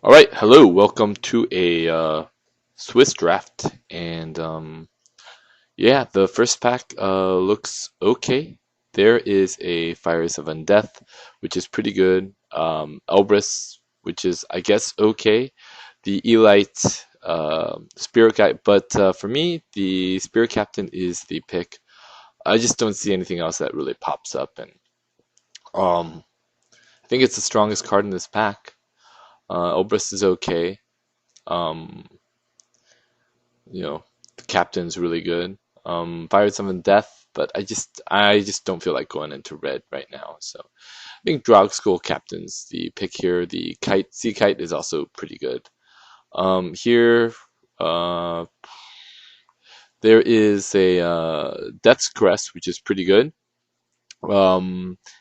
All right, hello, welcome to a Swiss draft, and yeah, the first pack looks okay. There is a Fires of Undeath, which is pretty good. Elbrus, which is I guess okay. The Elite Spirit Guide, but for me, the Spirit Captain is the pick. I just don't see anything else that really pops up, and um, I think it's the strongest card in this pack. Elbrus is okay. Um, You know, the captain's really good. Pirates of Death, but I just don't feel like going into red right now. So I think Drog School captain's the pick here. The Kite Sea Kite is also pretty good. Here, uh, there is a Death's Crest, which is pretty good.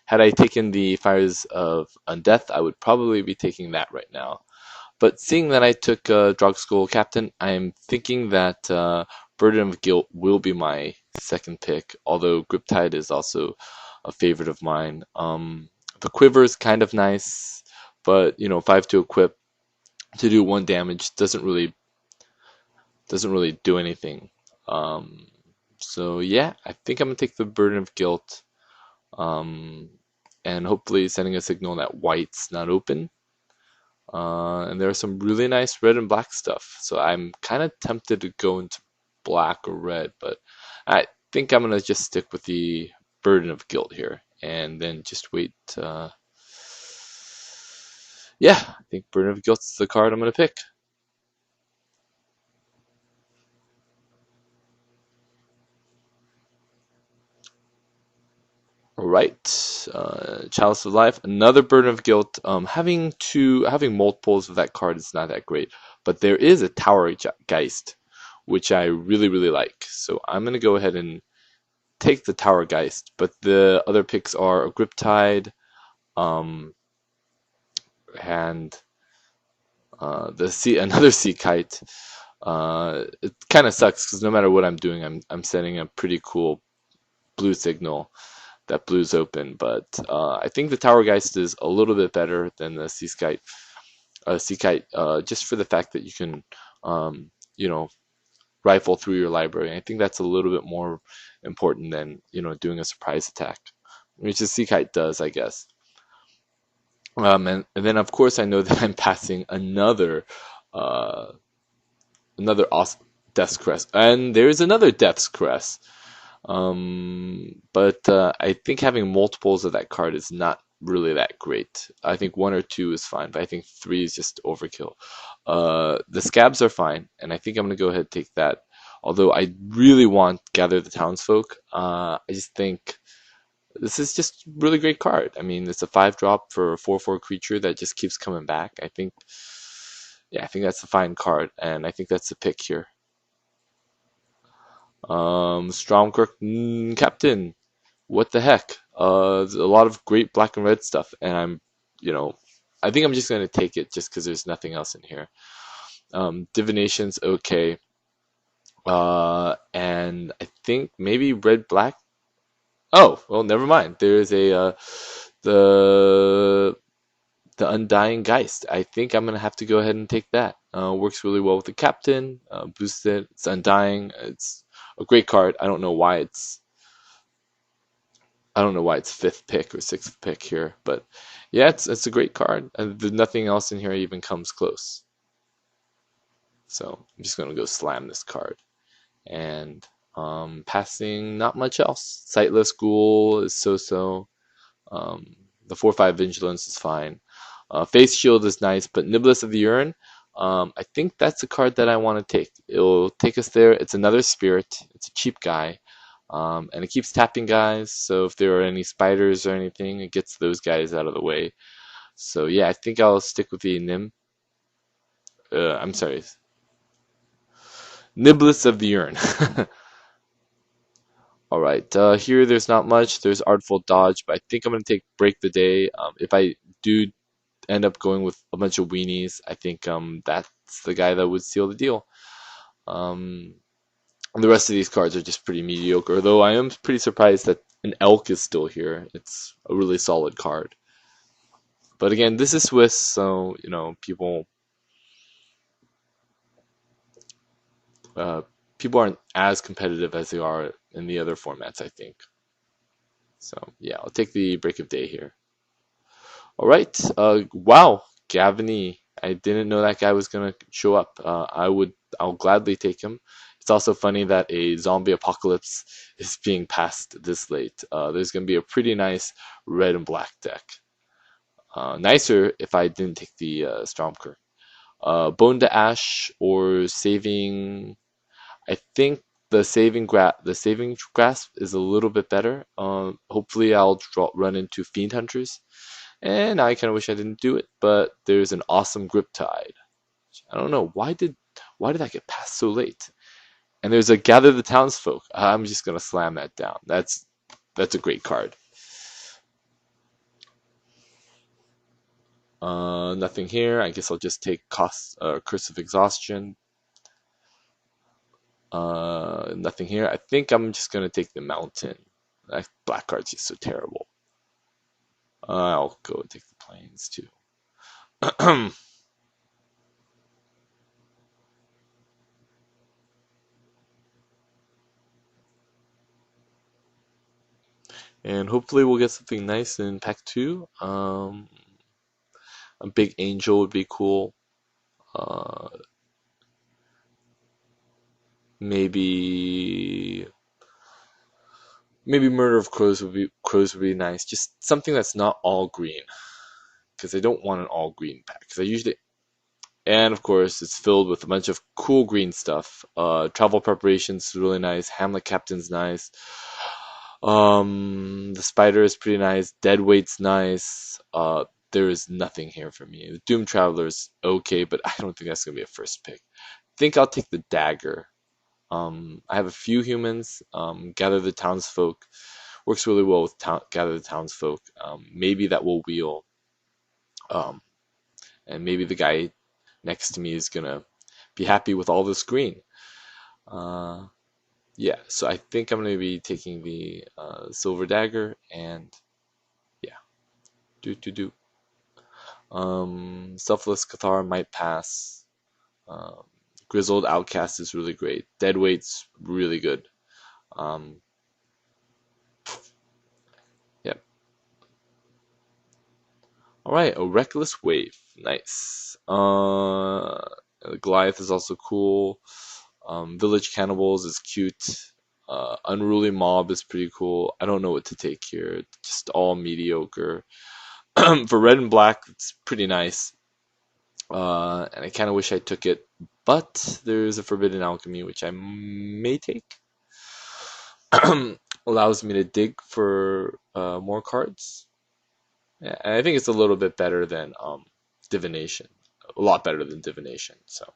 Had I taken the Fires of Undeath, I would probably be taking that right now. But seeing that I took Drug School Captain, I'm thinking that Burden of Guilt will be my second pick, although Griptide is also a favorite of mine. The Quiver is kind of nice, but 5 to equip to do 1 damage doesn't really do anything. Um, so yeah, I think I'm gonna take the Burden of Guilt, um, and hopefully sending a signal that white's not open. And there are some really nice red and black stuff. So I'm kind of tempted to go into black or red, but I think I'm gonna just stick with the Burden of Guilt here, and then just wait. Yeah, I think Burden of Guilt's the card I'm gonna pick. All right, Chalice of Life, another Burden of Guilt. Having multiples of that card is not that great, but there is a Tower Geist, which I really really like. So I'm gonna go ahead and take the Tower Geist, but the other picks are a Griptide, um, and the sea another Sea Kite. It kind of sucks because no matter what I'm doing, I'm sending a pretty cool blue signal that blue's open. But I think the Tower Geist is a little bit better than the Sea Kite, just for the fact that you can, um, you know, rifle through your library. I think that's a little bit more important than doing a surprise attack, which the Sea Kite does, I guess. And then of course I know that I'm passing uh, another awesome Death's Crest, and there's another Death's Crest. But I think having multiples of that card is not really that great. I think 1 or 2 is fine, but I think 3 is just overkill. The scabs are fine, and I think I'm gonna go ahead and take that. Although I really want Gather the Townsfolk, I just think this is just a really great card. I mean, it's a 5-drop for a 4/4 creature that just keeps coming back. Yeah, I think that's a fine card, and I think that's the pick here. Stromkirk Captain. What the heck? There's a lot of great black and red stuff, and you know, I think I'm just gonna take it just because there's nothing else in here. Divination's okay, and I think maybe red black. Oh, well, never mind. There's a the the Undying Geist. I think I'm gonna have to go ahead and take that. Works really well with the captain. Boosts it. It's Undying. It's a great card. I don't know why it's fifth pick or sixth pick here, but yeah, it's a great card. And nothing else in here even comes close. So I'm just gonna go slam this card. And passing, not much else. Sightless Ghoul is so-so. Um, the 4/5 Vigilance is fine. Face Shield is nice, but Niblis of the Urn, I think that's a card that I want to take. It'll take us there. It's another Spirit. It's a cheap guy. And it keeps tapping guys, so if there are any spiders or anything, it gets those guys out of the way. So yeah, I think I'll stick with the I'm sorry, Niblis of the Urn. All right, here there's not much. There's Artful Dodge, but I think I'm gonna take Break the Day. If I do end up going with a bunch of weenies, I think that's the guy that would seal the deal. Um, the rest of these cards are just pretty mediocre, though I am pretty surprised that an Elk is still here. It's a really solid card. But again, this is Swiss, so people. Uh, People aren't as competitive as they are in the other formats, I think. So yeah, I'll take the break of day here. All right. Wow, Gavany. I didn't know that guy was gonna show up. I'll gladly take him. It's also funny that a zombie apocalypse is being passed this late. There's gonna be a pretty nice red and black deck. Nicer if I didn't take the Stormcur. Bone to Ash or saving. I think the saving grasp is a little bit better. Hopefully I'll run into Fiend Hunters, and I kind of wish I didn't do it. But there's an awesome Grip Tide. I don't know why did that get passed so late? And there's a Gather the Townsfolk. I'm just gonna slam that down. That's a great card. Nothing here. I guess I'll just take Curse of Exhaustion. Nothing here. I think I'm just gonna take the Mountain. That black card's just so terrible. I'll go take the Plains too. And hopefully we'll get something nice in pack two. A big angel would be cool. Uh, maybe Murder of Crows would be nice. Just something that's not all green, because I don't want an all green pack. Because I usually, and of course it's filled with a bunch of cool green stuff. Travel preparations is really nice. Hamlet Captain's nice. The Spider is pretty nice. Deadweight's nice. There is nothing here for me. The Doom Traveler's okay, but I don't think that's gonna be a first pick. I think I'll take the Dagger. I have a few humans. Gather the Townsfolk works really well with Gather the Townsfolk. Maybe that will wheel, um, and maybe the guy next to me is gonna be happy with all this green. Uh, yeah, so I think I'm gonna be taking the Silver Dagger, and yeah, do. Selfless Cathar might pass. Um, Grizzled Outcast is really great. Deadweight's really good. Um, yeah. All right, a Reckless Wave, nice. Goliath is also cool. Village Cannibals is cute. Unruly Mob is pretty cool. I don't know what to take here. Just all mediocre. For red and black, it's pretty nice. And I kind of wish I took it, but there's a Forbidden Alchemy which I may take. Allows me to dig for more cards. Yeah, and I think it's a little bit better than Divination. A lot better than Divination. So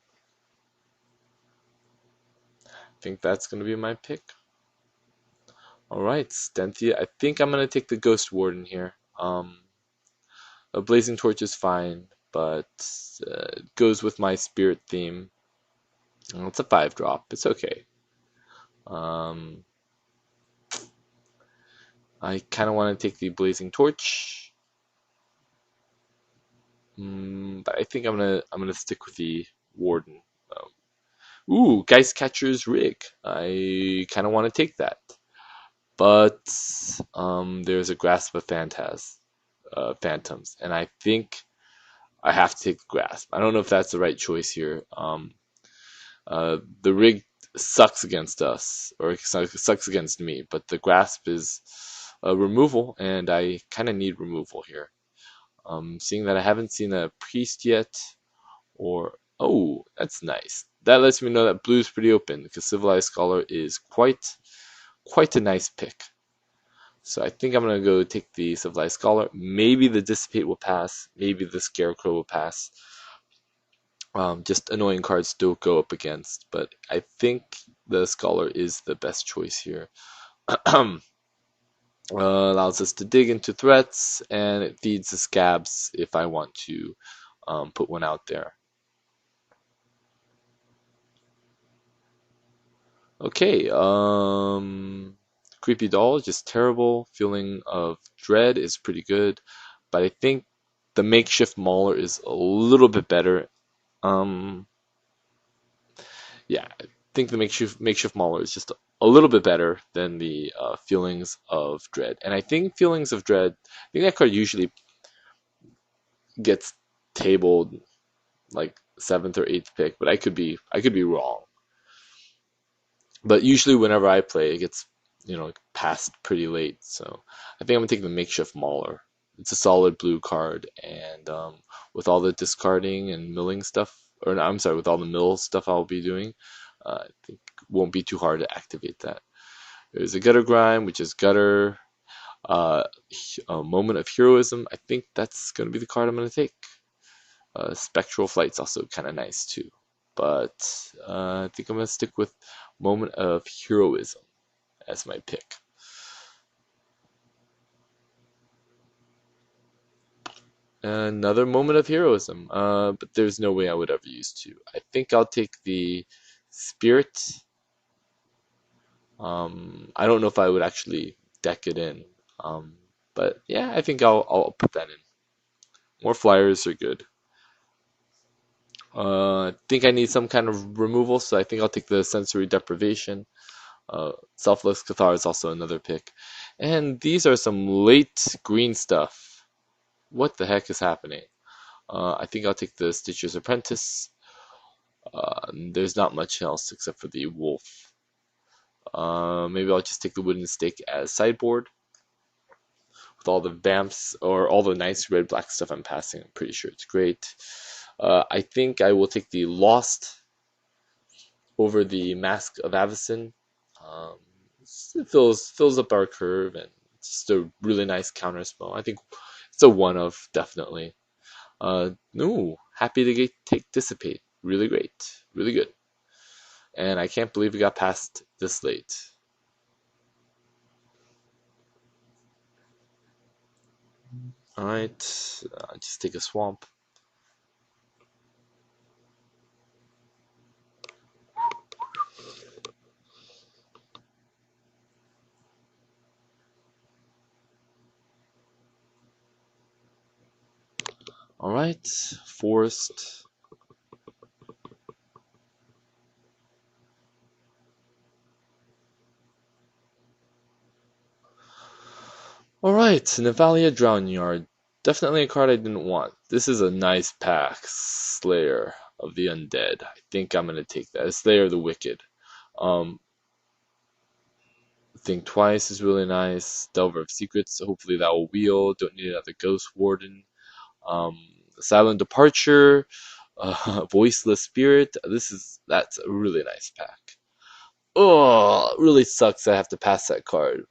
I think that's going to be my pick. All right, Stenthia. I think I'm going to take the Ghost Warden here. A Blazing Torch is fine, but it goes with my spirit theme. It's a 5-drop. It's okay. Um, I kind of want to take the Blazing Torch, but I think I'm gonna stick with the Warden. Ooh, Geistcatcher's Rig. I kind of want to take that, but there's a Grasp of Phantoms, and I think I have to take the Grasp. I don't know if that's the right choice here. The rig sucks against us, or it sucks against me, but the Grasp is a removal, and I kind of need removal here. Seeing that I haven't seen a Priest yet, or oh, that's nice. That lets me know that blue's pretty open, because Civilized Scholar is quite a nice pick. So I think I'm gonna go take the Civilized Scholar. Maybe the Dissipate will pass. Maybe the Scarecrow will pass. Just annoying cards to go up against, but I think the Scholar is the best choice here. Allows us to dig into threats, and it feeds the Scabs if I want to put one out there. Okay, Creepy Doll, just terrible. Feeling of Dread is pretty good, but I think the Makeshift Mauler is a little bit better. Um, yeah, think the makeshift mauler is just a little bit better than the feelings of dread. And I think feelings of dread, I think that card usually gets tabled like seventh or eighth pick, but I could be wrong. But usually whenever I play, it gets passed pretty late. So I think I'm gonna take the makeshift mauler. It's a solid blue card, and with all the discarding and milling stuff, or no, I'm sorry, with all the mill stuff I'll be doing, I think it won't be too hard to activate that. There's a gutter grime, which is gutter. Uh, a moment of heroism. I think that's gonna be the card I'm gonna take. Spectral Flight's also kind of nice too, but I think I'm gonna stick with Moment of Heroism as my pick. Another Moment of Heroism, but there's no way I would ever use two. I think I'll take the Spirit. I don't know if I would actually deck it in, but yeah, I think I'll put that in. More flyers are good. I think I need some kind of removal, so I think I'll take the Sensory Deprivation. Selfless Cathar is also another pick. And these are some late green stuff. What the heck is happening? I think I'll take the Stitcher's Apprentice. There's not much else except for the Wolf. Maybe I'll just take the Wooden Stake as sideboard. With all the vamps or all the nice red-black stuff I'm passing, I'm pretty sure it's great. I think I will take the Lost over the Mask of Avacyn. Um, it fills up our curve, and it's just a really nice counter spell. I think it's a one of, definitely. No, happy to take Dissipate. Really great, really good. And I can't believe we got past this late. All right, just take a swamp. All right, forest. All right, Navalia Drownyard. Definitely a card I didn't want. This is a nice pack. Slayer of the Undead. I think I'm gonna take that. Slayer of the Wicked. Um, Think Twice is really nice. Delver of Secrets. Hopefully that will wheel. Don't need another Ghost Warden. Um, Silent Departure. Voiceless Spirit. That's a really nice pack. Oh, it really sucks I have to pass that card.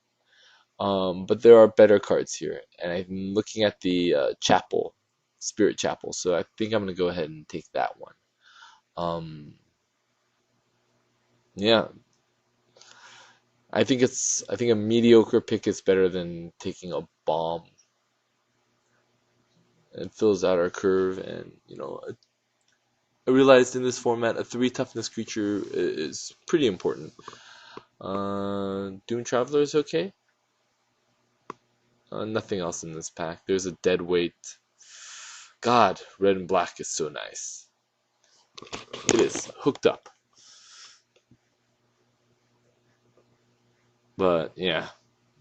But there are better cards here, and I'm looking at the chapel, Spirit Chapel. So I think I'm gonna go ahead and take that one. Um, yeah, I think a mediocre pick is better than taking a bomb. It fills out our curve, and I realized in this format a 3 toughness creature is pretty important. Doom Traveler is okay. Nothing else in this pack. There's a dead weight. God, red and black is so nice. It is hooked up. But yeah,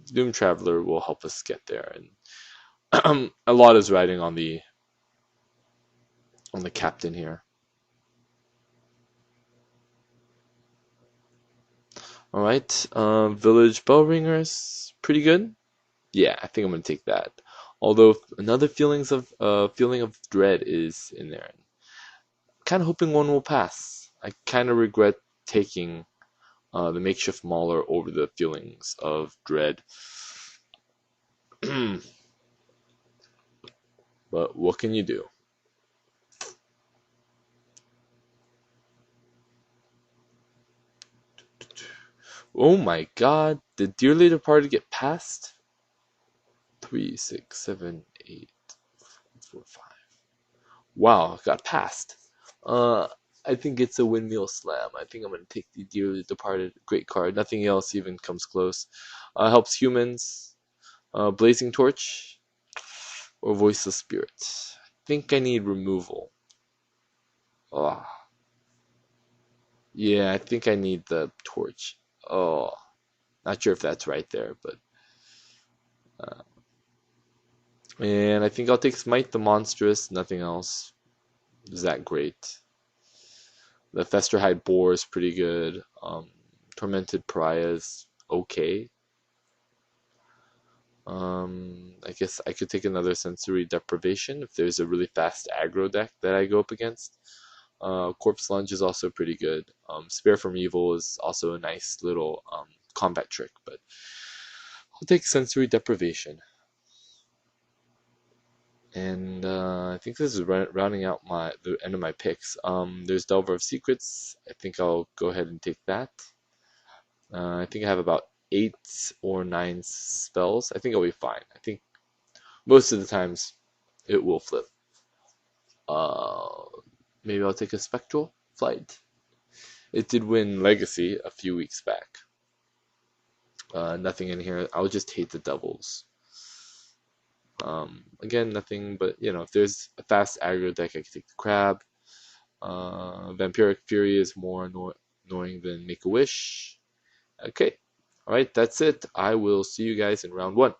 Doom Traveler will help us get there, and a lot is riding on the captain here. All right, Village Bell Ringers, pretty good. Yeah, I think I'm gonna take that. Although another feeling of dread is in there. Kind of hoping one will pass. I kind of regret taking the makeshift mauler over the feelings of dread. But what can you do? Oh my god, did Dearly Departed get past? 3, 6, 7, 8, 4, 5. Wow, got past. Uh, I think it's a windmill slam. I think I'm gonna take the Dearly Departed. Great card. Nothing else even comes close. Helps humans. Blazing Torch or Voiceless Spirits. I think I need removal. Ah, Yeah, I think I need the torch. Oh, not sure if that's right there, but and I think I'll take Smite the Monstrous. Nothing else is that great. The Festerhide Boar is pretty good. Tormented Pariah is okay. I guess I could take another Sensory Deprivation if there's a really fast aggro deck that I go up against. Corpse Lunge is also pretty good. Spare from Evil is also a nice little combat trick, but I'll take Sensory Deprivation. And I think this is rounding out the end of my picks. There's Delver of Secrets. I think I'll go ahead and take that. I think I have about 8 or 9 spells. I think I'll be fine. I think most of the times it will flip. Uh, Maybe I'll take a Spectral Flight. It did win Legacy a few weeks back. Nothing in here. I'll just hate the Devils. Again, nothing, but if there's a fast aggro deck, I can take the Crab. Vampiric Fury is more annoying than Make a Wish. Okay, alright, that's it. I will see you guys in round 1.